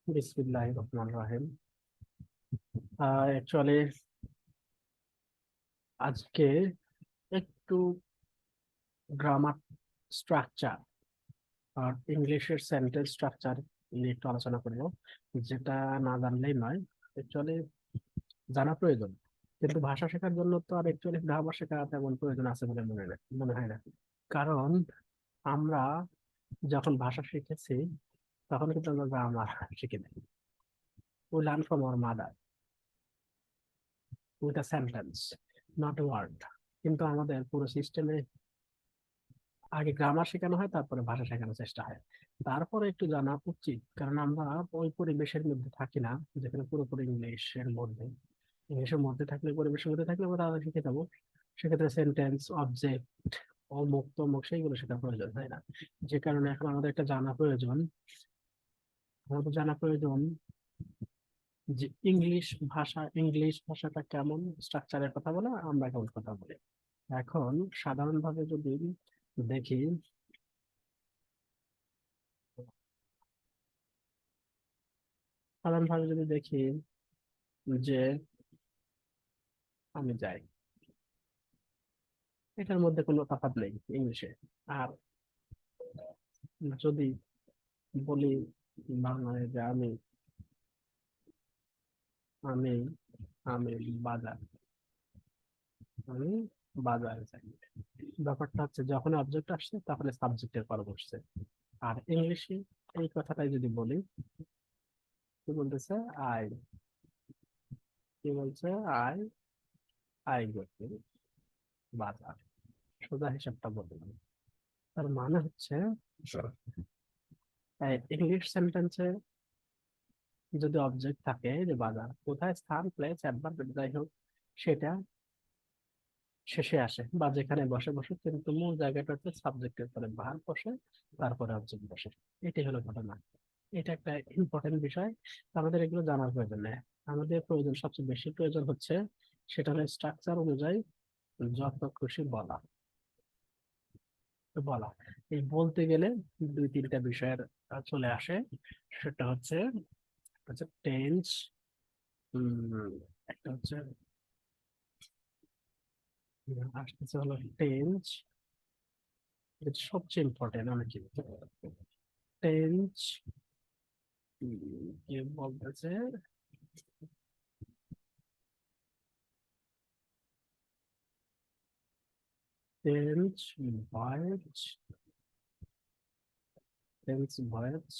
বিসমিল্লাহির রহমানির রহিম। অ্যাকচুয়ালি আজকে একটু গ্রামার স্ট্রাকচার আর ইংলিশের সেন্টেন্স স্ট্রাকচার নিয়ে একটু আলোচনা করবো, যেটা না জানলেই নয়। অ্যাকচুয়ালি জানা প্রয়োজন, কিন্তু ভাষা শেখার জন্য তো আর অ্যাকচুয়ালি গ্রামার শেখা তেমন প্রয়োজন আছে বলে মনে হয় না। কারণ আমরা যখন ভাষা শিখেছি তখন কিন্তু আমরা গ্রামার শিখি নাই। We learn from our mother with a sentence, not a word. কিন্তু আমাদের পুরো সিস্টেমে আগে গ্রামার শেখানো হয়, তারপরে ভাষা শেখানোর চেষ্টা হয়। তারপরে একটু জানা উচিত, কারণ আমরা ওই পরিবেশের মধ্যে থাকি না যেখানে পুরোপুরি ইংলিশের মধ্যে থাকলে, পরিবেশের মধ্যে থাকলে আমরা তাহলে শিখে যাবো। সেক্ষেত্রে সেন্টেন্স, অবজেক্ট, অমুক তমুক সেইগুলো শেখা প্রয়োজন, তাই না? যে কারণে এখন আমাদের একটা জানা প্রয়োজন, আমাদের জানা প্রয়োজন যে ইংলিশ ভাষাটা কেমন স্ট্রাকচারের কথা বলে, আমরা কেমন কথা বলি। এখন সাধারণভাবে যদি দেখি, সাধারণভাবে যদি দেখি, যে আমি যাই, এটার মধ্যে কোনো তফাৎ নেই ইংলিশে। আর যদি বলি বাংলায় যে আমি আমি বাজার আমি বাজারে যাই, ব্যাপারটা হচ্ছে যখন অবজেক্ট আসছে তখন সাবজেক্টের পর বসছে। আর ইংলিশে এই কথাটাই যদি বলি, কি বলতেছে? আই কি বলছে? আই আই গো টু বাজার। সোজা হিসাবটা বললাম। তার মানে হচ্ছে ইংলিশ সেন্টেন্সে যদি অবজেক্ট থাকে, যে বাজার কোথায়, স্থান, প্লেস, অ্যাডভার্ব যাই হোক, সেটা শেষে আসে বা যেখানে বসে বসে, কিন্তু মূল জায়গাটা হচ্ছে সাবজেক্টের পরে ভার্ব বসে, তারপরে অবজেক্ট বসে। এটাই হলো ঘটনা। এটা একটা ইম্পর্টেন্ট বিষয়। তো আমাদের এগুলো জানার প্রয়োজন নেই। আমাদের প্রয়োজন, সবচেয়ে বেশি প্রয়োজন হচ্ছে, সেটা হলো স্ট্রাকচার অনুযায়ী যত খুশি বলা। এই বলতে গেলে দুই তিনটা বিষয়ের চলে আসে। সেটা হচ্ছে হচ্ছে টেন্স, একটা হচ্ছে আসতেছে হলো টেন্স। এটা সবচেয়ে ইম্পর্টেন্ট অনেক কিছু। টেন্স কি বলতেছে? Tense voice, tense voice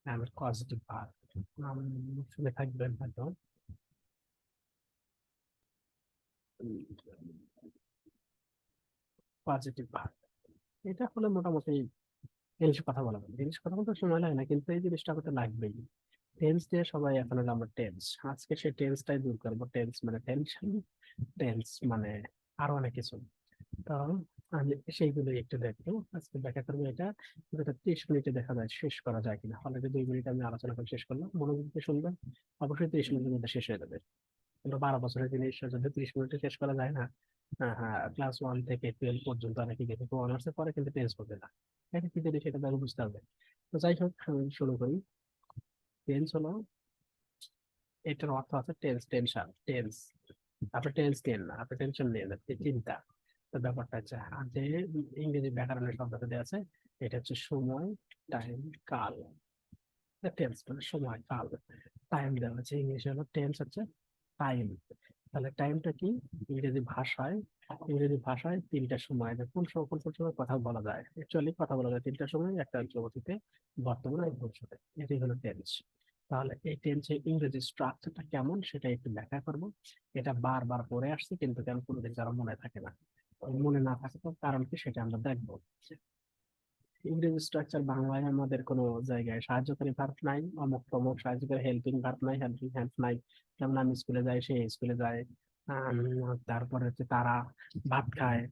and positive verb. শুনে থাকবেন হয়তো। পজিটিভ ভার্ব এটা হলে মোটামুটি ইংলিশ কথা বলা যাবে। ইংলিশ কথা বলতে সময় লাগে না, কিন্তু এই জিনিসটা আমাদের লাগবেই। টেন্স দিয়ে সবাই এখন হলো আমরা টেন্স, আজকে সেই টেন্সটাই দূর করবো। টেন্স মানে টেনশন, টেন্স মানে আরো অনেক কিছু। তো আমি সেইগুলো একটু দেখবো, আজকে ব্যাখ্যা করবো এটা। যেটা 30 মিনিটে দেখা যায় শেষ করা যায় কিনা। অলরেডি 2 মিনিট আমি আলোচনা করে শেষ করলাম, মনোযোগ দিয়ে শুনবেন। অবশ্যই 30 মিনিটের মধ্যে শেষ হয়ে যাবে। কিন্তু 12 বছরের জিনিস যদি 30 মিনিটে শেষ করা যায় না। হ্যাঁ হ্যাঁ, ক্লাস 1 থেকে 12 পর্যন্ত অনেকে গেছে, অনার্সে পরে কিন্তু টেন্স করবে না। এটা কি জিনিস, সেটা তাকে বুঝতে হবে। তো যাই হোক, আমি শুরু করি। টেন্স হলো, এটার অর্থ আছে টেন্স, টেনশন, টেন্স। আপনি টেন্স নেন না, আপনি টেনশন নিয়ে নেন, এই চিন্তা। তো ব্যাপারটা হচ্ছে, আর যে ইংরেজি ব্যাকরণের শব্দটা দেওয়া আছে, এটা হচ্ছে সময়, টাইম, কাল। টেন্স মানে সময়, কাল। টাইম দেওয়া আছে, ইংলিশে হলো টেন্স হচ্ছে টাইম। তাহলে টাইমটা কি? ইংরেজি ভাষায় ইংরেজি ভাষায় তিনটা সময়, যে কোন সময় কথা বলা যায়। অ্যাকচুয়ালি কথা বলা যায় তিনটা সময়, একটা হচ্ছে অতীতে, বর্তমানে আর ভবিষ্যতে। এটাই হলো টেন্স। তাহলে এই টেন্সের ইংরেজি স্ট্রাকচারটা কেমন সেটা একটু ব্যাখ্যা করবো। এটা বারবার পড়ে আসছে, কিন্তু কেন কোনোদিন কারো মনে থাকে না। ওই মনে না থাকে তো কারণ কি, সেটা আমরা দেখবো। ইংরেজি স্ট্রাকচার বাংলায় আমাদের কোনো জায়গায় সাহায্যকারী ভার্ব নাই, অমুক তমুক সাহায্যকারী হেল্পিং ভার্ব নাই, হেল্পিং হ্যান্ড নাই। যেমন আমি স্কুলে যাই, সে স্কুলে যায়। তারপরে হচ্ছে তারা ভাত খায়,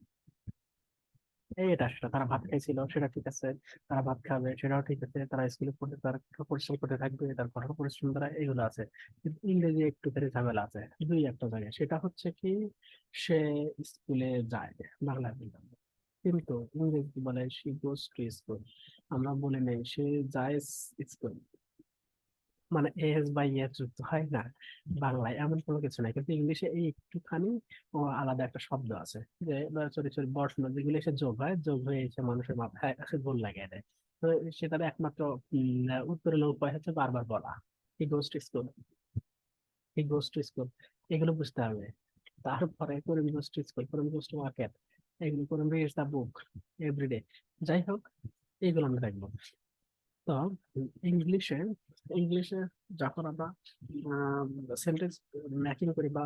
এটা সেটা, তারা ভাত খাইছিল সেটা ঠিক আছে। তারা ভাত খাবে সেটাও ঠিক আছে। তারা স্কুলে পড়তে, তারা কঠোর পরিশ্রম করতে থাকবে, তার কঠোর পরিশ্রম দ্বারা এগুলো আছে। কিন্তু ইংরেজি একটু করে ঝামেলা আছে দুই একটা জায়গায়। সেটা হচ্ছে কি, সে স্কুলে যায়, বাংলায় বললাম। কিন্তু ইংরেজি বলে শি গোস টু স্কুল। আমরা বলি নেই সে যায় স্কুল। মানে এস বা ইয়েস যুক্ত হয় না, বাংলায় এমন কোনো কিছু নাই, কিন্তু ইংলিশে এই একটুখানি আলাদা একটা শব্দ আছে, যে সরি সরি বর্ণ, যেগুলো এসে যোগ হয়, যোগ হয়ে এসে মানুষের মাথায় এসে ভুল লাগিয়ে দেয়। তো সেটার একমাত্র উত্তরের উপায় হচ্ছে বারবার বলা, he goes to school, he goes to school, এগুলো বুঝতে হবে। তারপরে Karim goes to school, Karim goes to market, এগুলো Karim reads the book everyday. যাই হোক, এইগুলো আমরা দেখবো। তো ইংলিশে ইংলিশে যখন আমরা সেন্টেন্স মেকিং করি বা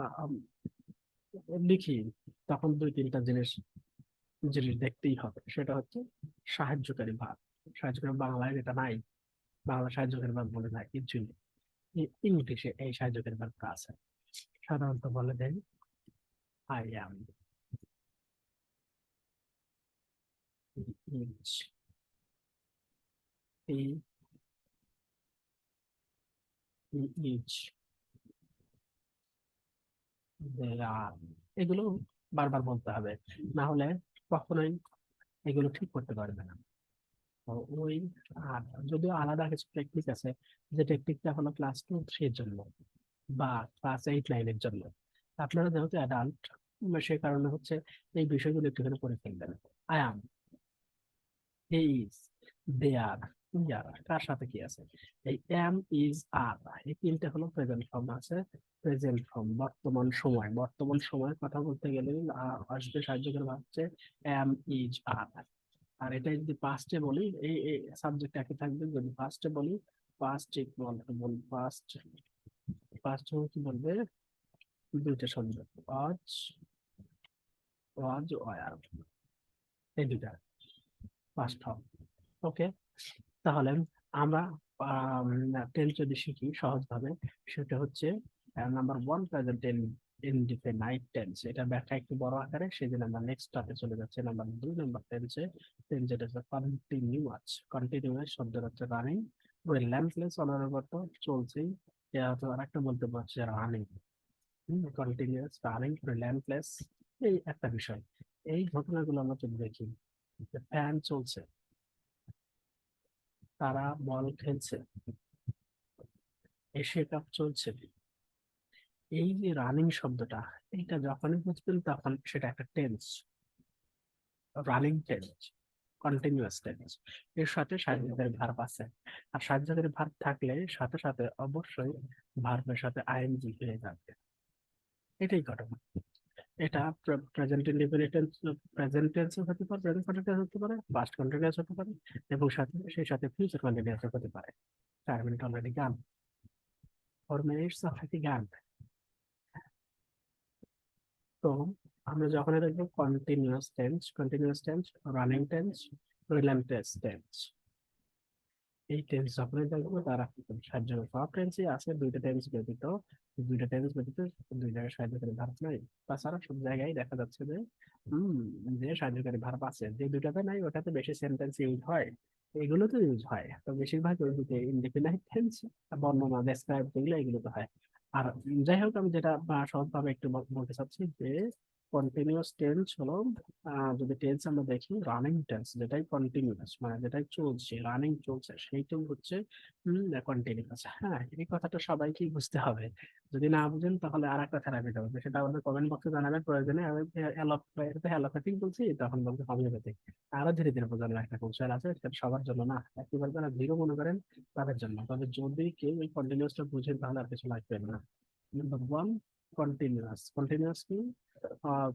লিখি, তখন দুই তিনটা জিনিস জিনিস দেখতেই হবে। সেটা হচ্ছে সাহায্যকারী ভাব। সাহায্যকারী বাংলায় যেটা নাই, বাংলা সাহায্যকারী ভাব বলে নাই কিছু নেই। ইংলিশে এই সাহায্যকারী ভাবটা আছে। সাধারণত বলে দেয় আই অ্যাম, ইজ, ই, ইজ, দে আর, এগুলো বারবার বলতে হবে, না হলে কখনোই এগুলো ঠিক করতে পারবে না। তো ওই, আর যদিও আলাদা কিছু টেকনিক আছে, যে টেকনিকটা হলো ক্লাস 2-3 এর জন্য বা ক্লাস 8-9 এর জন্য। আপনারা যেহেতু অ্যাডাল্ট, সে কারণে হচ্ছে এই বিষয়গুলো একটুখানি করে ফেলবেন। I am, he is, they are, we are, কার সাথে কি আছে? এই এম, ইজ, আর, এই তিনটে হলো প্রেজেন্ট ফর্ম আছে। প্রেজেন্ট ফর্ম বর্তমান সময়, বর্তমান সময়ের কথা বলতে গেলে আসবে সাহায্য করে ভাবছে এম, ইজ, আর। আর এটা যদি পাস্টে বলি, এই সাবজেক্ট একই থাকবে। যদি পাস্টে বলি, past equal to ball, past, past কি বলবে, দুইটা শব্দ, ওয়াজ, ওয়াজ, ওয়ার, এই দুইটা পাস্ট হবে। ওকে, তাহলে আমরা টেন্স যদি শিখি সহজ ভাবে, সেটা হচ্ছে নাম্বার 1, প্রেজেন্ট ইনডিফিনাইট টেন্স। এটা ব্যাখ্যা একটু বড় আকারে, সেই জন্য আমরা নেক্সট স্টেপে চলে যাচ্ছি। নাম্বার 2 নাম্বার টেন্সে, টেন্স যেটা হচ্ছে কন্টিনিউয়াস। কন্টিনিউয়াস শব্দের হচ্ছে রানিং, রিল্যান্টলেস অনবরত, চলছেই। এটা হচ্ছে আরেকটা বলতে পারছি রানিং, কন্টিনিউয়াস, রানিং, রিল্যান্টলেস। এই একটা বিষয়। এই ঘটনাগুলো আমরা যদি দেখি, ফ্যান চলছে, তারা বল খেলছে, এশিয়া কাপ চলছে, এই যে রানিং শব্দটা, এটা যখনই বুঝবেন তখন সেটা একটা tense, running tense, continuous tense. এর সাথে সাহায্যকারী ভার্ব আছে। আর সাহায্যকারী ভার্ব থাকলে সাথে সাথে অবশ্যই ভার্বের সাথে আইএনজি হয়ে যাবে। এটাই ঘটনা। এটা present indefinite tense, present tense হতে পারে, প্রেজেন্ট কন্টিনিউয়াস হতে পারে, পাস্ট কন্টিনিউয়াস হতে পারে, এবং সাথে সেই সাথে ফিউচার কন্টিনিউয়াস হতে পারে। 4 মিনিট অলরেডি গান, 4 মিনিটস অলরেডি গান। তো আমরা যখন দেখবো কন্টিনিউয়াস টেন্স, রানিং টেন্স, রিল্যান্টেস টেন্স, এই টেন্স যখনই দেখবো তারা সাহায্য, সব টেন্সই আছে, দুইটা টেন্স ব্যতীত, দুইটা টেন্স ব্যতীত দুই জায়গায় সাহায্যকারী ভার্ব নাই। তাছাড়া সব জায়গায় দেখা যাচ্ছে যে হম যে সাহায্যকারী ভার্ব আছে, যে দুইটাতে নাই ওটাতে বেশি সেন্টেন্স ইউজ হয়, এগুলোতে ইউজ হয়। তো বেশিরভাগ ওই দিকে ইনডিফিনাইট টেন্স, বর্ণনা, ডেসক্রাইব, যেগুলো এগুলোতে হয়। আর যাই হোক, আমি যেটা সহজভাবে একটু বলতে চাচ্ছি যে কন্টিনিউয়াস টেন্স হলো, যদি টেন্স আমরা দেখি, রানিং টেন্স যেটাই কন্টিনিউয়াস, মানে যেটাই চলছে, রানিং চলছে, সেইটাই হচ্ছে কন্টিনিউয়াস। হ্যাঁ, এই কথাটা সবাইকেই বুঝতে হবে। যদি না বুঝেন তাহলে আর একটা থেরাপি হবে, সেটা আমাদের কমেন্ট বক্সে জানাবেন প্রয়োজনে। আমি অ্যালোপ্যাথিক বলছি, তখন বলতে হোমিওপ্যাথিক। আরো ধীরে ধীরে বোঝানোর একটা কৌশল আছে, সেটা সবার জন্য না, একেবারে যারা জিরো মনে করেন তাদের জন্য। তবে যদি কেউ এই কন্টিনিউসটা বুঝেন তাহলে আর কিছু লাগবে না। Number 1, continuous. কন্টিনিউয়াস কি?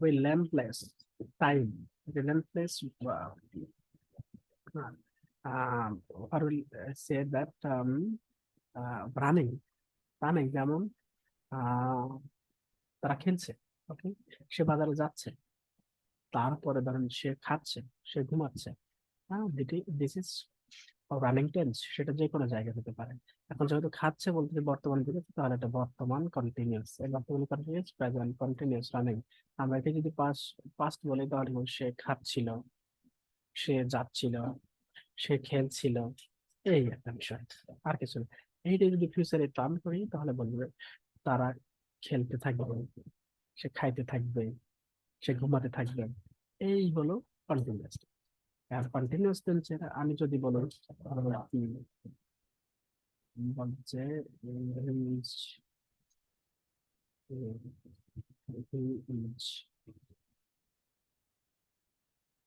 relentless time, relentless, or will say that running, running, যেমন আহ, তারা খেলছে, ওকে, সে বাজারে যাচ্ছে, তারপরে ধরেন সে খাচ্ছে, সে ঘুমাচ্ছে। দিস ইজ রানিং টেন্স, সেটা যে কোনো জায়গায় হতে পারে। এখন যেহেতু খাচ্ছে বলতে যে বর্তমান বুঝেছি, তাহলে এটা বর্তমান কন্টিনিউয়াস, এই বর্তমান কন্টিনিউয়াস, প্রেজেন্ট কন্টিনিউয়াস, রানিং। আমরা একে যদি পাস্ট পাস্ট বলি, তাহলে বলবো সে খাচ্ছিল, সে যাচ্ছিল, সে খেলছিল, এই একটা বিষয়, আর কিছু না। এইটা যদি ফিউচারে টার্ন করি তাহলে বলবে তারা খেলতে থাকবে, সে খাইতে থাকবে, সে ঘুমাতে থাকবে। এই হলো কন্টিনিউয়াস। আর কন্টিনিউয়াস টেন্সের আমি যদি বলি, বলছে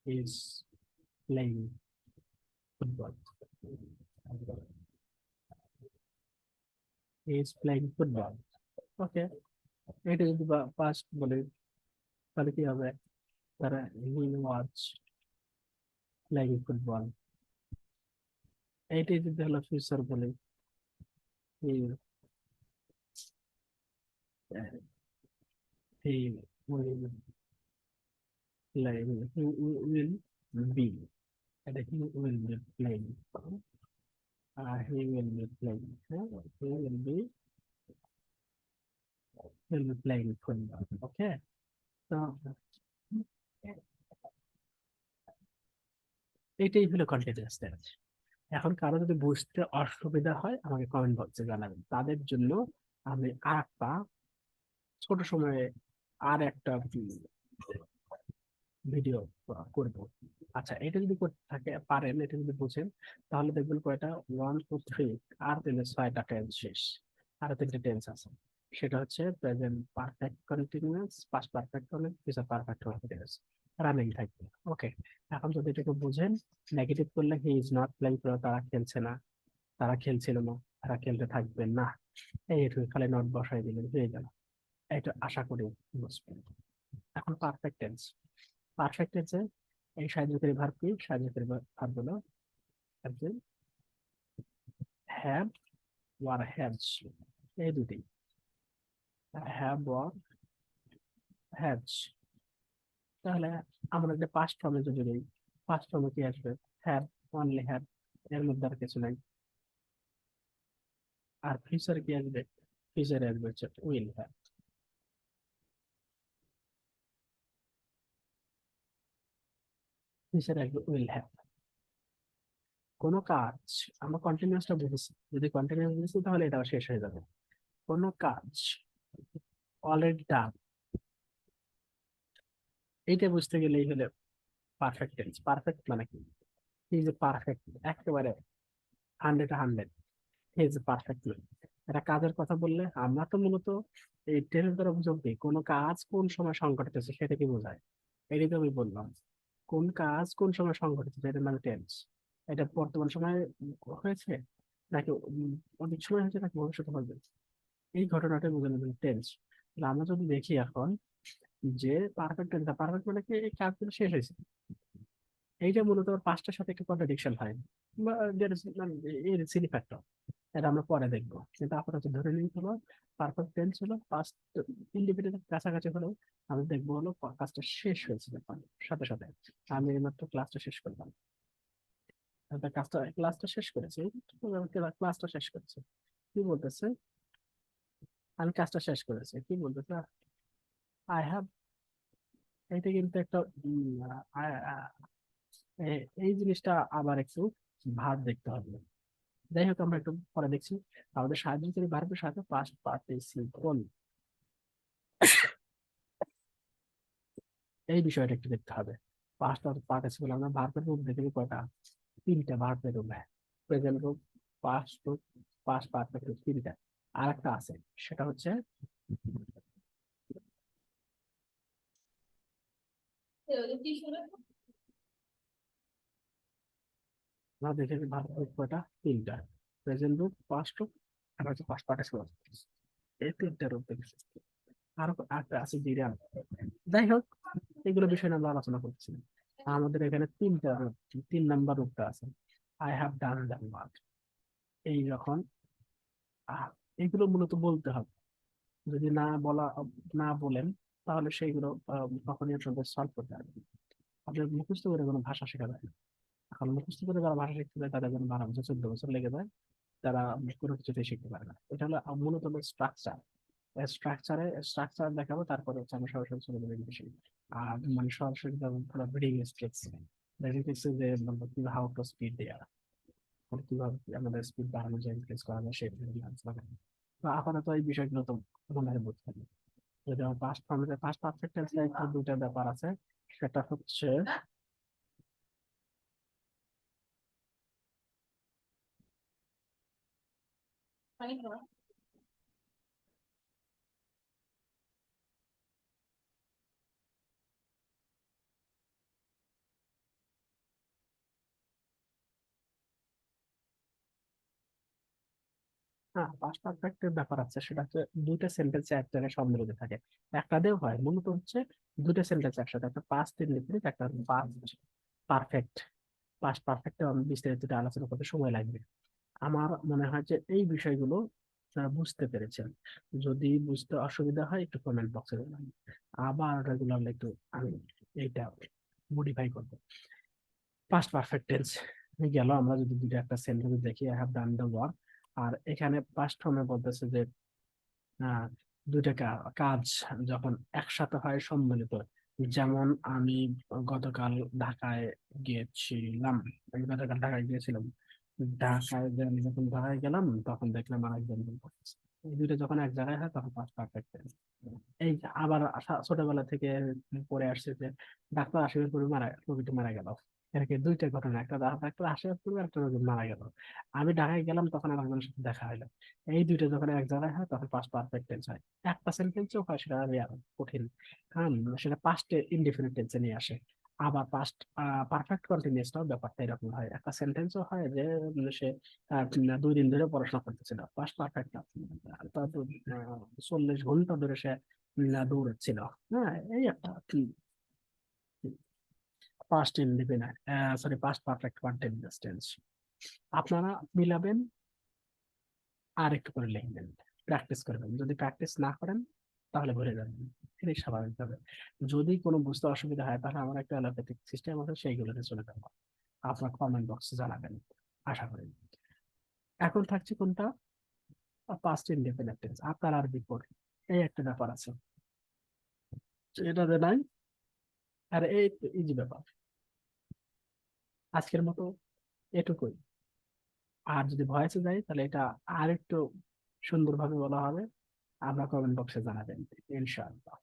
is playing football. He is playing football. ওকে, এটা যদি পাস্ট বলি তাহলে কি হবে? তারা হি ওয়াচ প্লেইং ফুটবল। এইটাই যদি হলো ফিউচার বলি, he he will playing, he will be, এটা he will be playing, he will be playing, হ্যাঁ, he will be playing football. Okay, তো এইটাই হলো কন্টিনিউয়াস টেন্স। এখন কারো যদি বুঝতে অসুবিধা হয় আমাকে কমেন্ট বক্সে জানাবেন, তাদের জন্য আমি আর একটা ছোট সময়ে আর একটা ভিডিও করব। আচ্ছা, এটা যদি করতে থাকে পারেন, এটা যদি বুঝেন, তাহলে দেখবেন কয়টা, 1 2 3, আর তিনটে 6টা টেন্স শেষ। আরো তিনটে টেন্স আছে, সেটা হচ্ছে present perfect continuous, past perfect continuous, future perfect continuous, running থাকবে। ওকে, এখন যদি এটাকে বুঝেন, নেগেটিভ করলে হি ইজ নট প্লেইং, তারা খেলছে না, তারা খেলছিল না, তারা খেলতে থাকবে না, এইটুকু খালি নট বসাই দিলেন হয়ে গেল। এটা আশা করি বুঝবেন। এখন পারফেক্ট টেন্স। পারফেক্ট টেন্সে এই সাহায্যকারী ভার্ব কি? সাহায্যকারী ভার্ব হলো হ্যাভ ওয়ার হ্যাভস, এই দুটি, হ্যাভ ওয়ার হ্যাভস। তাহলে আমরা যে পাস্ট ফর্মে যদি দিই, পাস্ট ফর্মে কি আসবে? হ্যাভ, অনলি হ্যাভ, এর মধ্যে আর কিছু নাই। আর ফিউচার কি আসবে? ফিউচারে আসবে হচ্ছে উইল হ্যাভ, ফিউচারে আসবে উইল হ্যাভ। কোনো কাজ, আমরা কন্টিনিউয়াসটা বুঝেছি, যদি কন্টিনিউয়াস বুঝেছি তাহলে এটাও শেষ হয়ে যাবে। কোনো কাজ অলরেডি ডান, এইটা বুঝতে গেলেই হলে পারফেক্ট টেন্স। পারফেক্ট মানে কি? হি ইজ পারফেক্ট, একেবারে 100-100, হি ইজ পারফেক্ট। এটা কাজের কথা বললে আমরা তো মূলত এই টেন্স দ্বারা বুঝবো কি কোনো কাজ কোন সময় সংঘটিত হচ্ছে সেটা কি বোঝায়। এটাই তো আমি বললাম, কোন কাজ কোন সময় সংঘটিত হচ্ছে, এটা মানে টেন্স। এটা বর্তমান সময়ে হয়েছে, নাকি অনেক সময় হয়েছে, নাকি ভবিষ্যতে হবে, এই ঘটনাটা বোঝানো টেন্স। আমরা যদি দেখি এখন যে পারফেক্ট টেন্স, পারফেক্ট মানে কি এই কাজগুলো শেষ হয়েছে, এইটা মূলত পাঁচটার সাথে একটা কন্ট্রাডিকশন হয় বা এর সিলি ফ্যাক্টর, এটা আমরা পরে দেখবো। কিন্তু আপাতত ধরে নিই হলো পারফেক্ট টেন্স হলো পাস্ট ইন্ডিপেন্ডেন্ট কাছাকাছি হলেও আমি দেখবো হলো কাজটা শেষ হয়েছে ব্যাপার সাথে সাথে। আমি এইমাত্র ক্লাসটা শেষ করলাম, ক্লাসটা শেষ করেছি, ক্লাসটা শেষ করেছে, কি বলতেছে? আমি কাজটা শেষ করেছি, কি বলতেছে? আই হ্যাভ, এটা কিন্তু একটা এই জিনিসটা আবার একটু ভাব দেখতে হবে। যাই হোক, আমরা একটু পরে দেখছি। আমাদের সাহায্যকারী ভার্বের সাথে পাস্ট পার্টিসিপল, এই বিষয়টা একটু দেখতে হবে। পাস্ট পার্টিসিপল আমরা ভার্বের রূপ দেখে কয়টা? তিনটা ভার্বের রূপ, প্রেজেন্ট রূপ, পাস্ট রূপ, পাস্ট পারফেক্ট রূপ, তিনটা। আর একটা আছে, সেটা হচ্ছে আমরা দেখে ভার্বের রূপ কয়টা? তিনটা, প্রেজেন্ট রূপ, পাস্ট রূপ, আর হচ্ছে পাস্ট পার্টিসিপল, এই তিনটা রূপ দেখেছি। আরো একটা আছে জিরান। যাই হোক, এগুলো বিষয় নিয়ে আমরা আলোচনা করছি। আমাদের এখানে তিনটা রূপ, 3 নাম্বার রূপটা আছে, I have done that work. এই যখন এগুলো মূলত বলতে হবে, যদি না বলা, না বলেন, তাহলে সেইগুলো কখনই আসলে সলভ করতে পারবেন। আপনার মুখস্থ করে কোনো ভাষা শেখা যায় না। এখন মুখস্থ করে যারা ভাষা শিখতে যায় তাদের জন্য 12 বছর 14 বছর লেগে যায়, তারা কোনো কিছুতেই শিখতে পারে না। এটা হলো মূলত হলো স্ট্রাকচার। স্ট্রাকচার দেখাবো, তারপরে হচ্ছে আমি সরাসরি চলে যাবো ইংলিশে। আর মানে সরাসরি যেমন ধরো রিডিং স্ট্রিক্স, রিডিং স্ট্রিক্স যে হাউ টু স্পিড দেয়া, মানে কিভাবে আমাদের স্পিড বাড়ানো যায়, ইনক্রিজ করা যায়, সেই তো আপাতত এই বিষয়গুলো তো মনে হয় বুঝতে হবে। যদি আমার পাস্ট ফর্মে, পাস্ট পারফেক্ট টেন্সে দুইটা ব্যাপার আছে, সেটা হচ্ছে হ্যাঁ, পাস্ট পারফেক্টের ব্যাপার আছে, সেটা হচ্ছে দুইটা সেন্টেন্স এক জায়গায় সম্মিলিত থাকে। একটা দিয়েও হয়, মূলত হচ্ছে দুইটা সেন্টেন্স একসাথে, একটা পাস্ট ইনডিফিনিট, একটা পাস্ট পারফেক্ট। পাস্ট পারফেক্টে আমি বিস্তারিত আলোচনা করতে সময় লাগবে। আমার মনে হয় যে এই বিষয়গুলো আপনারা বুঝতে পেরেছেন। যদি বুঝতে অসুবিধা হয় একটু কমেন্ট বক্সে জানান, আবার রেগুলারলি একটু আমি এইটা মডিফাই করবো। পাস্ট পারফেক্ট টেন্স গেল, আমরা যদি দুইটা একটা সেন্টেন্স দেখি, I have done the work. আর এখানে পাস্ট ফর্মে বলতেছে যে আহ, দুইটা কাজ যখন একসাথে হয় সম্মিলিত, যেমন আমি গতকাল ঢাকায় গিয়েছিলাম। আমি গতকাল ঢাকায় গিয়েছিলাম। আমি যখন ঢাকায় গেলাম তখন দেখলাম আরেকজন বই পড়তেছে। এই দুইটা যখন এক জায়গায় হয় তখন পাস্ট পারফেক্ট। এই যে আবার ছোটবেলা থেকে পড়ে আসছে যে ডাক্তার আশীর্বাদ করে রোগীটি মারা গেল। এরকম দুইটা ঘটনা, একটা ডাক্তার আশীর্বাদ করবে, একটা রোগী মারা গেল। আমি ঢাকায় গেলাম তখন আমার একজনের সাথে দেখা হলো। এই দুইটা যখন এক জায়গায় হয় তখন পাস্ট পারফেক্ট টেন্স হয়। একটা সেন্টেন্সও হয়, সেটা রেয়ার, কঠিন, কারণ সেটা পাস্টে ইনডিফিনিট টেন্সে নিয়ে আসে। আবার পাস্ট পারফেক্ট কন্টিনিউসটাও ব্যাপারটা এরকম হয়, একটা সেন্টেন্সও হয় যে সে 2 দিন ধরে পড়াশোনা করতেছিল, পাস্ট পারফেক্ট। 40 ঘন্টা ধরে সে দৌড়াচ্ছিল। হ্যাঁ, এই একটা past indefinite, sorry past perfect continuous tense. আপনারা মিলাবেন আর একটু করে লিখবেন, প্র্যাকটিস করবেন। যদি প্র্যাকটিস না করেন তাহলে ভুলে যাবেন, এটাই স্বাভাবিকভাবে। যদি কোনো বুঝতে অসুবিধা হয় তাহলে আমার একটা অ্যালোপ্যাথিক সিস্টেম আছে, সেইগুলোতে চলে যাবো। আপনার কমেন্ট বক্সে জানাবেন, আশা করি। এখন থাকছে কোনটা? পাস্ট ইনডিফিনিট টেন্স, আপনার আর বিপদ, এই একটা ব্যাপার আছে, এটাতে নাই। আর এই ইজি ব্যাপার। আজকের মতো এটুকুই। আর যদি ভয়েসে যাই তাহলে এটা আর একটু সুন্দরভাবে বলা হবে। আমরা কমেন্ট বক্সে জানাবেন, ইনশাআল্লাহ।